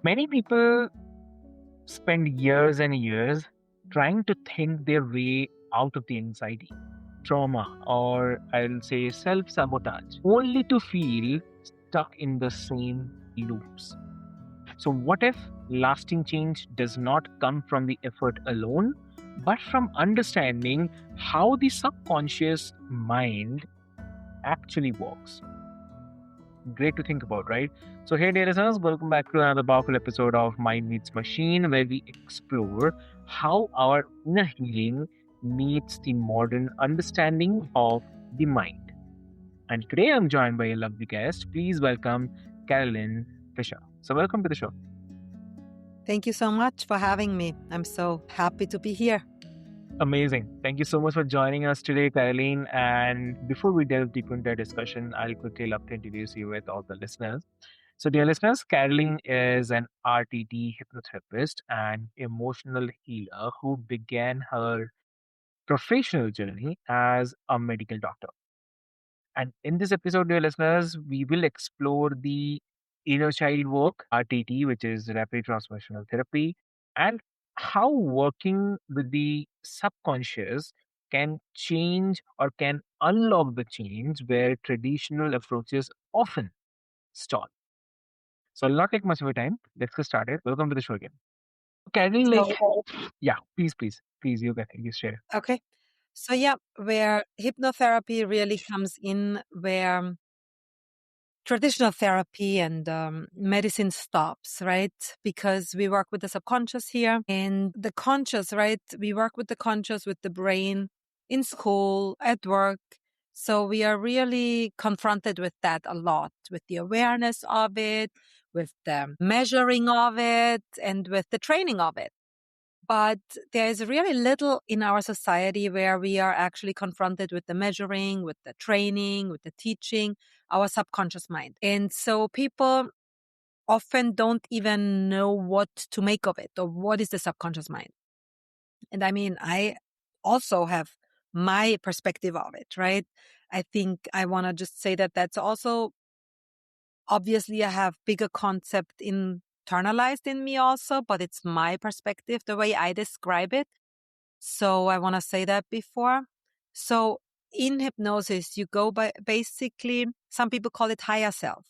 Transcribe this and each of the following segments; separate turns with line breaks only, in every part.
Many people spend years and years trying to think their way out of the anxiety, trauma, or I'll say self sabotage, only to feel stuck in the same loops. So, what if lasting change does not come from the effort alone, but from understanding how the subconscious mind actually works? Great to think about, right? So, hey, dear listeners, welcome back to another powerful episode of Mind Meets Machine, where we explore how our inner healing meets the modern understanding of the mind. And today I'm joined by a lovely guest. Please welcome Carolyn Fisher. So, welcome to the show.
Thank you so much for having me. I'm so happy to be here.
Amazing. Thank you so much for joining us today, Caroline. And before we delve deep into the discussion, I'll quickly love to introduce you with all the listeners. So, dear listeners, Caroline is an RTT hypnotherapist and emotional healer who began her professional journey as a medical doctor. And in this episode, dear listeners, we will explore the inner child work, RTT, which is Rapid Transformational Therapy, and how working with the subconscious can change or can unlock the change where traditional approaches often stall. So I'll not take much of your time. Let's get started. Welcome to the show again. Caroline, like,
So,
yeah, please, you share.
okay. So, yeah, where hypnotherapy really comes in, where traditional therapy and medicine stops, right? Because we work with the subconscious here and the conscious, right? We work with the conscious, with the brain in school, at work. So we are really confronted with that a lot, with the awareness of it, with the measuring of it, and with the training of it. But there is really little in our society where we are actually confronted with the measuring, with the training, with the teaching, our subconscious mind. And so people often don't even know what to make of it or what is the subconscious mind. And I mean, I also have my perspective of it, right? I think I want to just say that that's also obviously I have bigger concept internalized in me also, but it's my perspective, the way I describe it. So I want to say that before. So in hypnosis, you go by basically, some people call it higher self.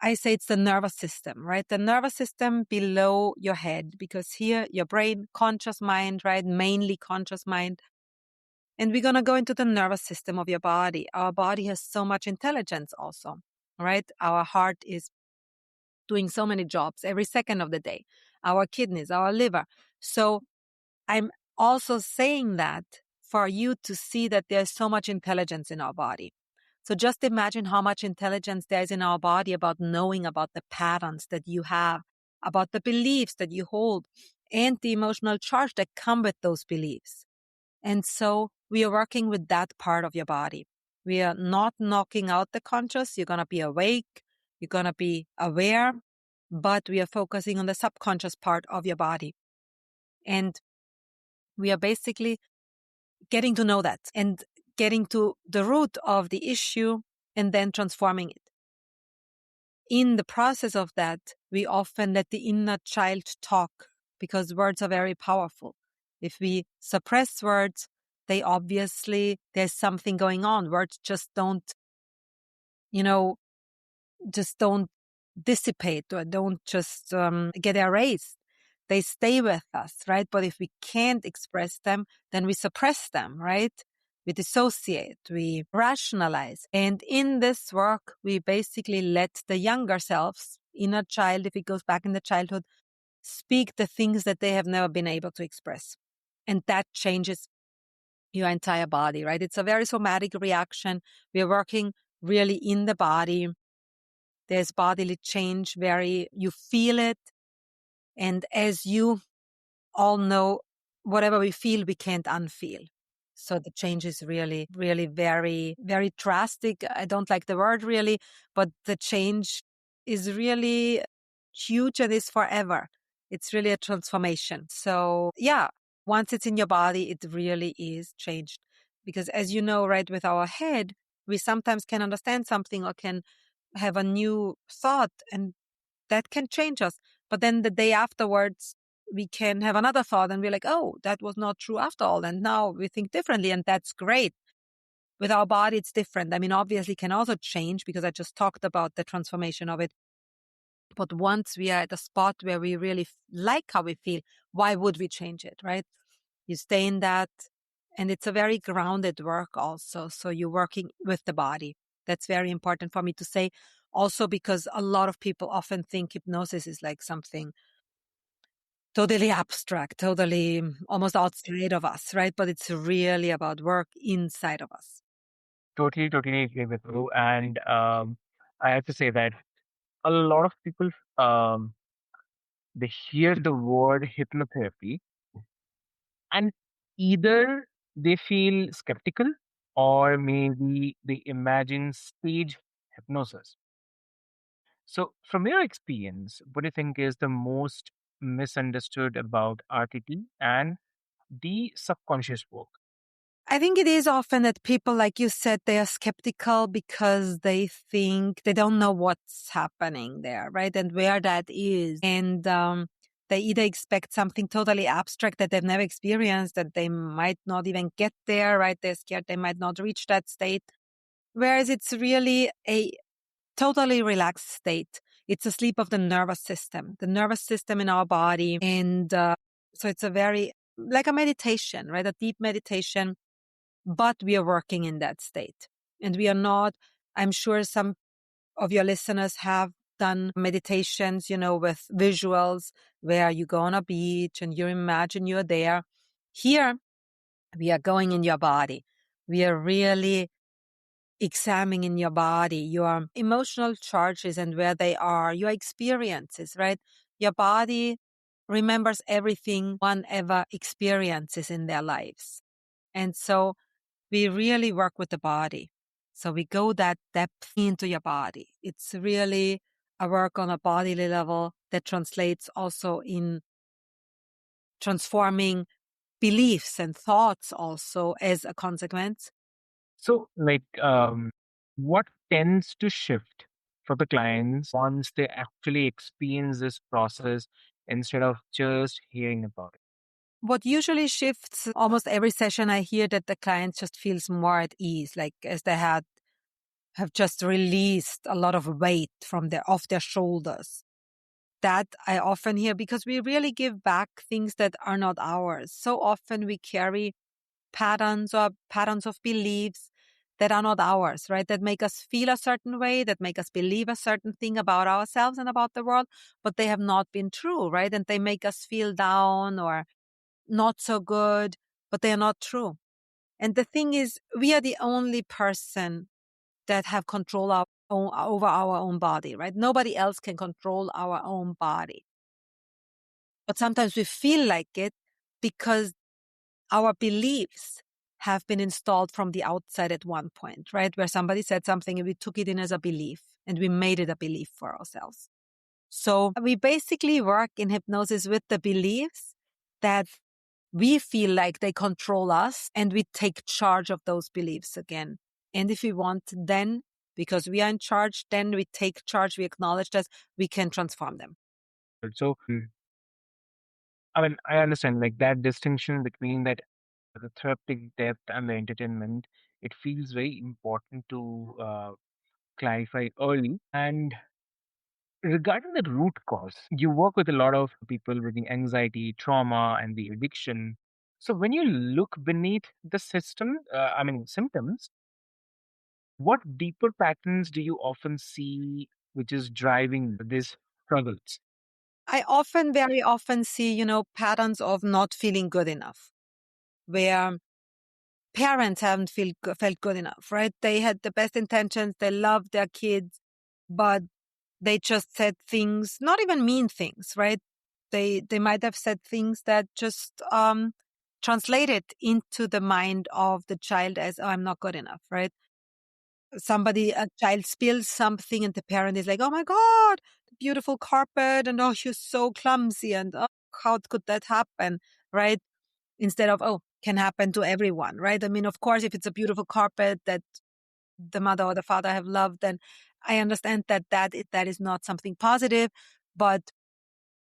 I say it's the nervous system, right? The nervous system below your head, because here your brain, conscious mind, right? Mainly conscious mind. And we're going to go into the nervous system of your body. Our body has so much intelligence also, right? Our heart is doing so many jobs every second of the day. Our kidneys, our liver. So I'm also saying that for you to see that there's so much intelligence in our body. So just imagine how much intelligence there is in our body about knowing about the patterns that you have, about the beliefs that you hold, and the emotional charge that come with those beliefs. And so we are working with that part of your body. We are not knocking out the conscious. You're going to be awake. You're going to be aware, but we are focusing on the subconscious part of your body. And we are basically getting to know that and getting to the root of the issue and then transforming it. In the process of that, we often let the inner child talk because words are very powerful. If we suppress words, they obviously, there's something going on. Words just don't, just don't dissipate or don't just get erased. They stay with us, right? But if we can't express them, then we suppress them, right? We dissociate, we rationalize. And in this work, we basically let the younger selves, inner child, if it goes back in the childhood, speak the things that they have never been able to express. And that changes your entire body, right? It's a very somatic reaction. We are working really in the body. There's bodily change, you feel it. And as you all know, whatever we feel, we can't unfeel. So the change is really, really very, very drastic. I don't like the word really, but the change is really huge and is forever. It's really a transformation. So yeah, once it's in your body, it really is changed. Because as you know, right, with our head, we sometimes can understand something or can have a new thought. And that can change us. But then the day afterwards, we can have another thought and we're like, oh, that was not true after all. And now we think differently, and that's great. With our body, it's different. I mean, obviously, it can also change because I just talked about the transformation of it. But once we are at a spot where we really like how we feel, why would we change it, right? You stay in that. And it's a very grounded work also. So you're working with the body. That's very important for me to say. Also, because a lot of people often think hypnosis is like something totally abstract, totally almost outside of us, right? But it's really about work inside of us.
Totally agree with you. And I have to say that a lot of people, um, they hear the word hypnotherapy and either they feel skeptical or maybe they imagine stage hypnosis. So, from your experience, what do you think is the most misunderstood about RTT and the subconscious work?
I think it is often that people, like you said, they are skeptical because they think they don't know what's happening there, right? And where that is. And they either expect something totally abstract that they've never experienced, that they might not even get there, right? They're scared they might not reach that state. Whereas it's really a totally relaxed state. It's a sleep of the nervous system in our body. And so it's a very, like a meditation, right? A deep meditation, but we are working in that state. And we are not, I'm sure some of your listeners have done meditations, with visuals where you go on a beach and you imagine you're there. Here, we are going in your body. We are really examining your body, your emotional charges and where they are, your experiences, right? Your body remembers everything one ever experiences in their lives. And so we really work with the body. So we go that depth into your body. It's really a work on a bodily level that translates also in transforming beliefs and thoughts also as a consequence.
So, what tends to shift for the clients once they actually experience this process instead of just hearing about it?
What usually shifts almost every session, I hear that the client just feels more at ease, like as they have just released a lot of weight from off their shoulders. That I often hear because we really give back things that are not ours. So often we carry patterns of beliefs that are not ours, right? That make us feel a certain way, that make us believe a certain thing about ourselves and about the world, but they have not been true, right? And they make us feel down or not so good, but they are not true. And the thing is, we are the only person that have control over our own body, right? Nobody else can control our own body. But sometimes we feel like it because our beliefs have been installed from the outside at one point, right? Where somebody said something and we took it in as a belief and we made it a belief for ourselves. So we basically work in hypnosis with the beliefs that we feel like they control us, and we take charge of those beliefs again. And if we want, then because we are in charge, then we take charge, we acknowledge that we can transform them.
So, I mean, I understand like that distinction between that the therapeutic depth and the entertainment. It feels very important to clarify early. And regarding the root cause, you work with a lot of people with the anxiety, trauma, and the addiction. So when you look beneath the symptoms, what deeper patterns do you often see which is driving these struggles?
Very often see, patterns of not feeling good enough, where parents haven't felt good enough, right? They had the best intentions. They loved their kids, but they just said things, not even mean things, right? They might have said things that just translated into the mind of the child as, oh, I'm not good enough, right? A child spills something and the parent is like, oh my God, the beautiful carpet. And oh, you're so clumsy. And oh, how could that happen? Right? Instead of, oh, can happen to everyone, right? I mean, of course, if it's a beautiful carpet that the mother or the father have loved, then I understand that is not something positive. But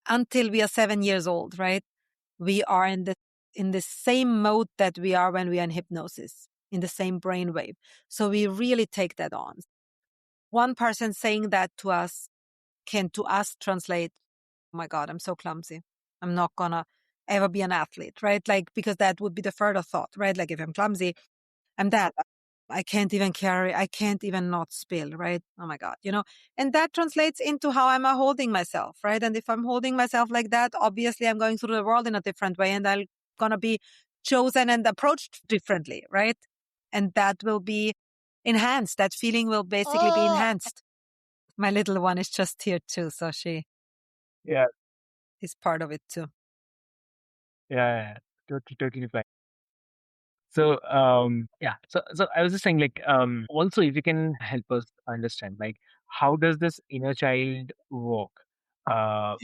until we are 7 years old, right? We are in the same mode that we are when we are in hypnosis, in the same brainwave. So we really take that on. One person saying that to us can to us translate, oh my God, I'm so clumsy. I'm not gonna ever be an athlete, right? Like, because that would be the further thought, right? Like, if I'm clumsy, I'm that. I can't even carry, I can't even not spill, right? Oh my God, and that translates into how I'm holding myself, right? And if I'm holding myself like that, obviously I'm going through the world in a different way and I'm going to be chosen and approached differently, right? And that will be enhanced. That feeling will basically be enhanced. My little one is just here too. So she
Yeah,
is part of it too.
yeah, totally fine. So, yeah. So I was just saying, like, also, if you can help us understand, like, how does this inner child work? Uh,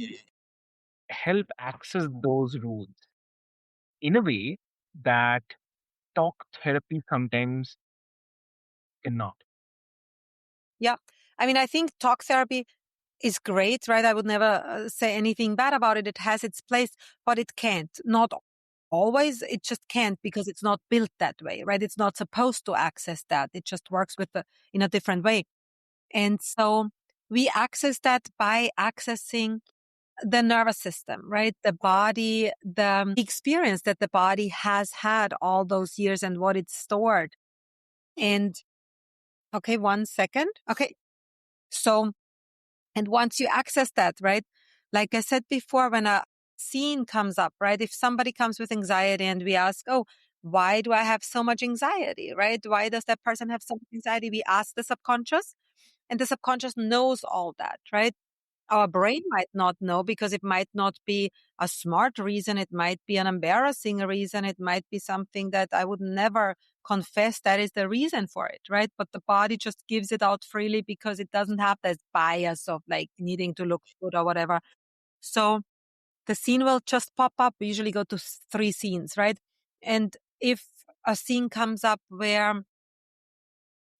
Help access those rules in a way that talk therapy sometimes cannot.
Yeah. I mean, I think talk therapy is great, right? I would never say anything bad about it. It has its place, but it can't. Not always. It just can't because it's not built that way, right? It's not supposed to access that. It just works in a different way. And so we access that by accessing the nervous system, right? The body, the experience that the body has had all those years and what it's stored. And okay, 1 second. Okay. So, and once you access that, right? Like I said before, when a scene comes up, right? If somebody comes with anxiety and we ask, oh, why do I have so much anxiety, right? Why does that person have so much anxiety? We ask the subconscious, and the subconscious knows all that, right? Our brain might not know because it might not be a smart reason. It might be an embarrassing reason. It might be something that I would never confess that is the reason for it, right? But the body just gives it out freely because it doesn't have this bias of like needing to look good or whatever. So the scene will just pop up. We usually go to 3 scenes, right? And if a scene comes up where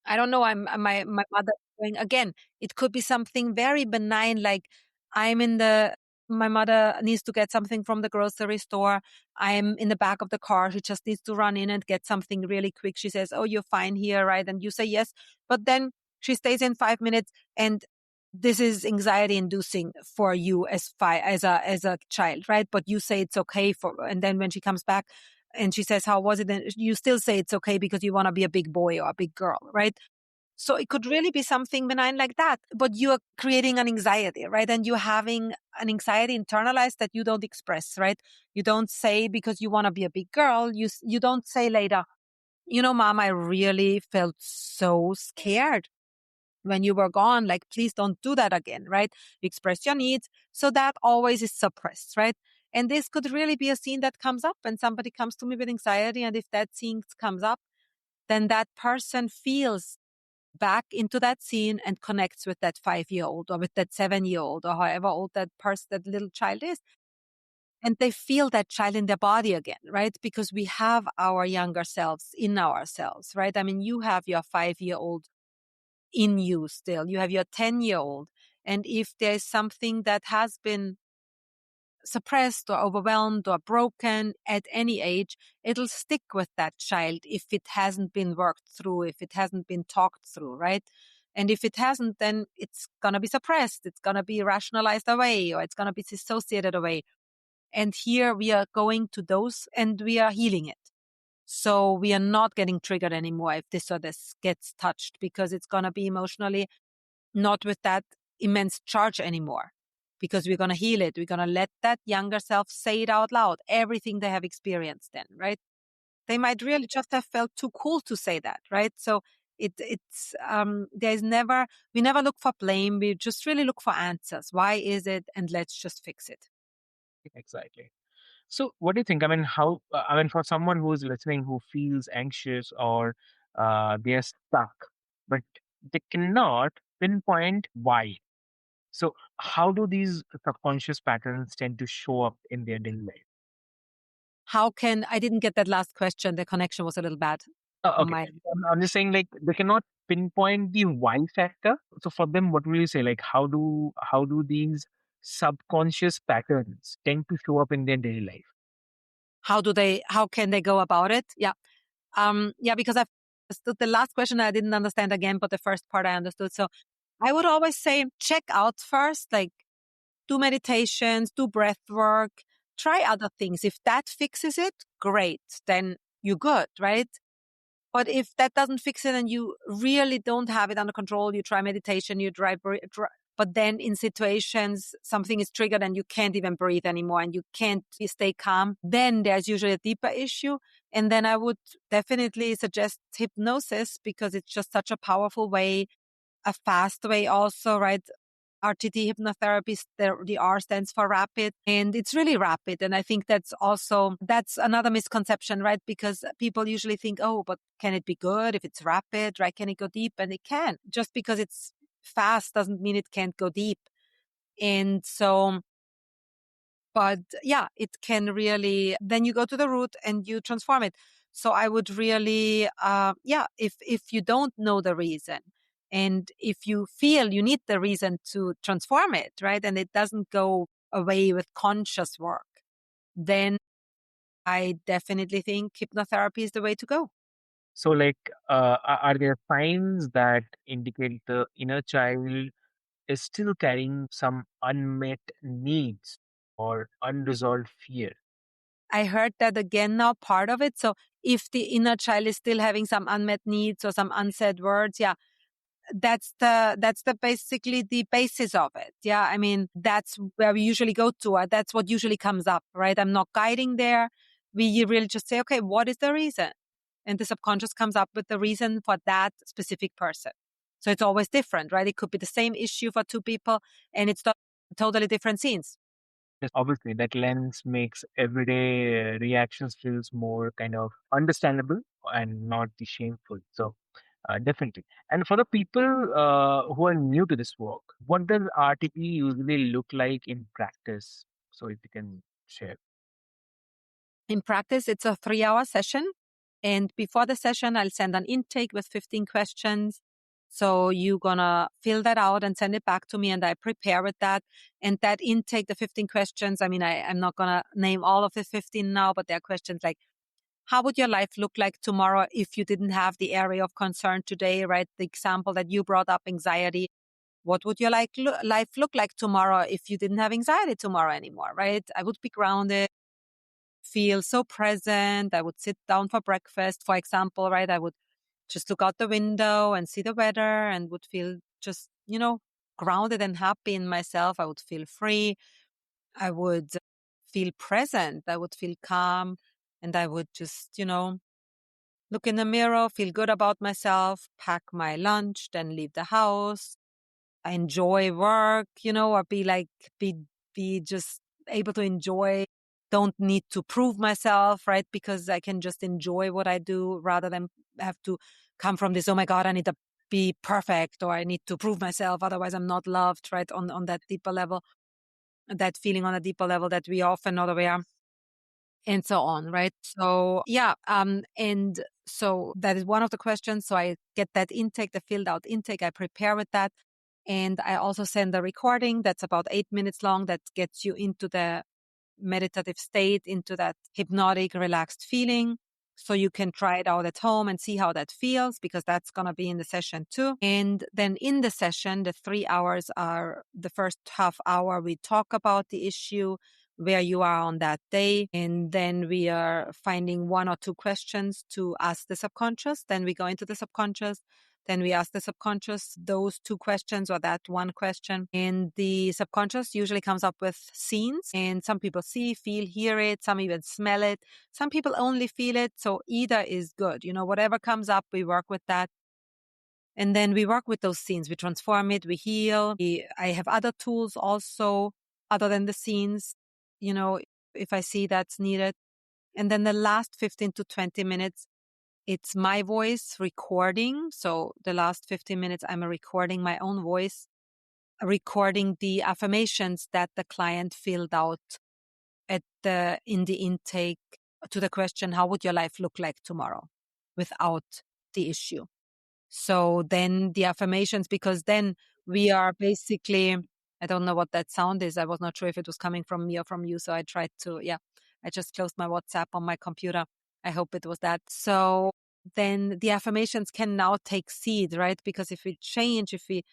I don't know. My mother going again. It could be something very benign, like I'm in the. My mother needs to get something from the grocery store. I'm in the back of the car. She just needs to run in and get something really quick. She says, "Oh, you're fine here, right?" And you say yes, but then she stays in 5 minutes, and this is anxiety inducing for you as a child, right? But you say it's okay and then when she comes back and she says, "How was it?" And you still say it's okay because you want to be a big boy or a big girl, right? So it could really be something benign like that, but you are creating an anxiety, right? And you're having an anxiety internalized that you don't express, right? You don't say because you want to be a big girl. You don't say later, Mom, I really felt so scared when you were gone. Like, please don't do that again, right? You express your needs. So that always is suppressed, right? And this could really be a scene that comes up when somebody comes to me with anxiety. And if that scene comes up, then that person feels back into that scene and connects with that 5-year old or with that 7-year old or however old that little child is. And they feel that child in their body again, right? Because we have our younger selves in ourselves, right? I mean, you have your 5-year old in you still. You have your 10-year old. And if there's something that has been suppressed or overwhelmed or broken at any age, it'll stick with that child if it hasn't been worked through, if it hasn't been talked through, right? And if it hasn't, then it's going to be suppressed. It's going to be rationalized away or it's going to be dissociated away. And here we are going to those and we are healing it. So we are not getting triggered anymore if this or this gets touched because it's going to be emotionally not with that immense charge anymore because we're going to heal it. We're going to let that younger self say it out loud, everything they have experienced then, right? They might really just have felt too cool to say that, right? So we never look for blame. We just really look for answers. Why is it? And let's just fix it.
Exactly. So, what do you think? I mean, for someone who is listening who feels anxious or they're stuck, but they cannot pinpoint why. So, how do these subconscious patterns tend to show up in their daily life?
I didn't get that last question. The connection was a little bad
Oh,
on
okay.
my.
I'm just saying, like, they cannot pinpoint the why factor. So, for them, what will you say? Like, how do these subconscious patterns tend to show up in their daily life?
How can they go about it? Yeah. Because I've understood the last question I didn't understand again, but the first part I understood. So I would always say check out first, like do meditations, do breath work, try other things. If that fixes it, great. Then you're good, right? But if that doesn't fix it and you really don't have it under control, you try meditation, you but then in situations something is triggered and you can't even breathe anymore and you can't stay calm, then there's usually a deeper issue. And then I would definitely suggest hypnosis because it's just such a powerful way, a fast way also, right? RTT hypnotherapy, the R stands for rapid, and it's really rapid. And I think that's another misconception, right? Because people usually think, oh, but can it be good if it's rapid, right? Can it go deep? And it can. Just because it's fast doesn't mean it can't go deep. And so, but yeah, it can really, then you go to the root and you transform it. So I would really, if you don't know the reason and if you feel you need the reason to transform it, right, and it doesn't go away with conscious work, then I definitely think hypnotherapy is the way to go.
So, like, are there signs that indicate the inner child is still carrying some unmet needs or unresolved fear?
I heard that again now, part of it. So if the inner child is still having some unmet needs or some unsaid words, yeah, that's the basically the basis of it. Yeah. I mean, that's where we usually go to. That's what usually comes up, right? I'm not guiding there. We really just say, okay, what is the reason? And the subconscious comes up with the reason for that specific person. So it's always different, right? It could be the same issue for two people and it's totally different scenes.
Just obviously, that lens makes everyday reactions feels more kind of understandable and not the shameful. So, definitely. And for the people who are new to this work, what does RTP usually look like in practice? So, if you can share.
In practice, it's a 3-hour session. And before the session, I'll send an intake with 15 questions. So you're going to fill that out and send it back to me and I prepare with that. And that intake, the 15 questions, I mean, I'm not going to name all of the 15 now, but there are questions like, how would your life look like tomorrow if you didn't have the area of concern today, right? The example that you brought up, anxiety. What would your life look like tomorrow if you didn't have anxiety tomorrow anymore, right? I would be grounded, feel so present. I would sit down for breakfast, for example, right? I would just look out the window and see the weather and would feel just, grounded and happy in myself. I would feel free. I would feel present. I would feel calm and I would just, look in the mirror, feel good about myself, pack my lunch, then leave the house, enjoy work, or be just able to enjoy, don't need to prove myself, right? Because I can just enjoy what I do rather than have to come from this, oh my God, I need to be perfect or I need to prove myself. Otherwise I'm not loved, right? On that deeper level, that feeling on a deeper level that we are often not aware and so on, right? So yeah, and so that is one of the questions. So I get that intake, the filled out intake, I prepare with that. And I also send a recording that's about 8 minutes long that gets you into the meditative state, into that hypnotic, relaxed feeling. So you can try it out at home and see how that feels because that's going to be in the session too. And then in the session, the 3 hours are the first half hour. We talk about the issue, where you are on that day. And then we are finding one or two questions to ask the subconscious. Then we go into the subconscious. Then we ask the subconscious those two questions or that one question. And the subconscious usually comes up with scenes. And some people see, feel, hear it. Some even smell it. Some people only feel it. So either is good. Whatever comes up, we work with that. And then we work with those scenes. We transform it. We heal. I have other tools also other than the scenes, if I see that's needed. And then the last 15 to 20 minutes, it's my voice recording. So the last 15 minutes, I'm recording my own voice, recording the affirmations that the client filled out in the intake to the question, how would your life look like tomorrow without the issue? So then the affirmations, because then we are basically I don't know what that sound is. I was not sure if it was coming from me or from you. So I tried to, I just closed my WhatsApp on my computer. I hope it was that. So then the affirmations can now take seed, right? Because if we change, if we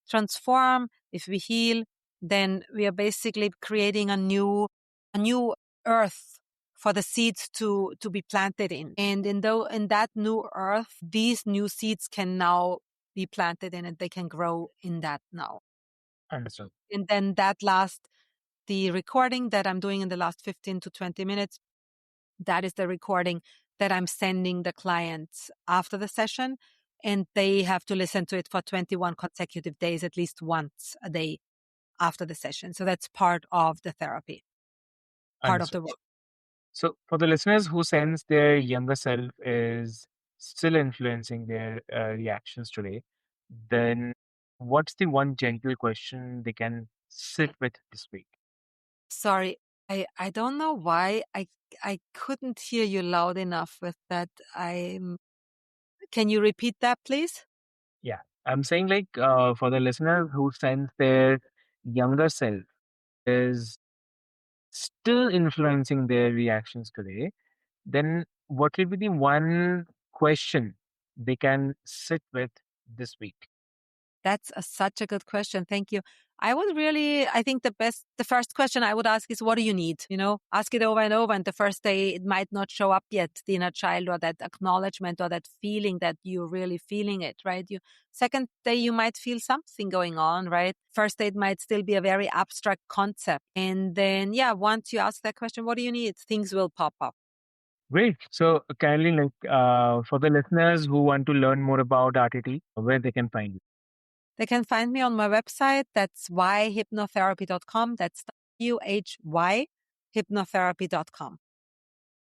transform, if we heal, then we are basically creating a new earth for the seeds to be planted in. And in that new earth, these new seeds can now be planted in it. They can grow in that now.
Understood.
And then the recording that I'm doing in the last 15 to 20 minutes, that is the recording that I'm sending the clients after the session. And they have to listen to it for 21 consecutive days, at least once a day after the session. So that's part of the therapy, part of
Understood.
the work.
So, for the listeners who sense their younger self is still influencing their reactions today, then what's the one gentle question they can sit with this week?
Sorry, I don't know why I couldn't hear you loud enough with that. Can you repeat that, please?
Yeah, I'm saying like for the listeners who sense their younger self is still influencing their reactions today, then what will be the one question they can sit with this week?
That's such a good question. Thank you. I think the first question I would ask is, what do you need? Ask it over and over. And the first day, it might not show up yet, the inner child or that acknowledgement or that feeling that you're really feeling it, right? Second day, you might feel something going on, right? First day, it might still be a very abstract concept. And then, once you ask that question, what do you need? Things will pop up.
Great. So, Carolyn, like for the listeners who want to learn more about RTT, where they can find you.
They can find me on my website. That's whyhypnotherapy.com. That's WHY hypnotherapy.com.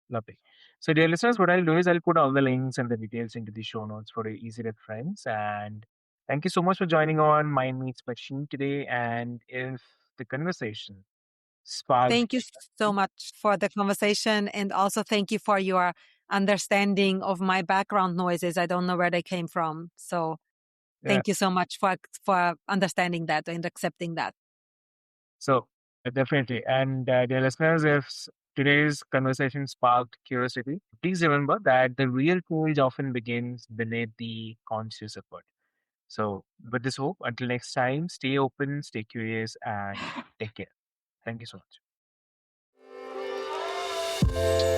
Lovely. So, dear listeners, what I'll do is I'll put all the links and the details into the show notes for your easy reference. And thank you so much for joining on Mind Meets Machine today. And if the conversation sparked
Thank you so much for the conversation. And also thank you for your understanding of my background noises. I don't know where they came from. So
yeah,
thank you so much for understanding that and accepting that.
so definitely. And dear listeners, if today's conversation sparked curiosity, please remember that the real courage often begins beneath the conscious effort. So, with this hope, until next time, stay open, stay curious, and take care. Thank you so much.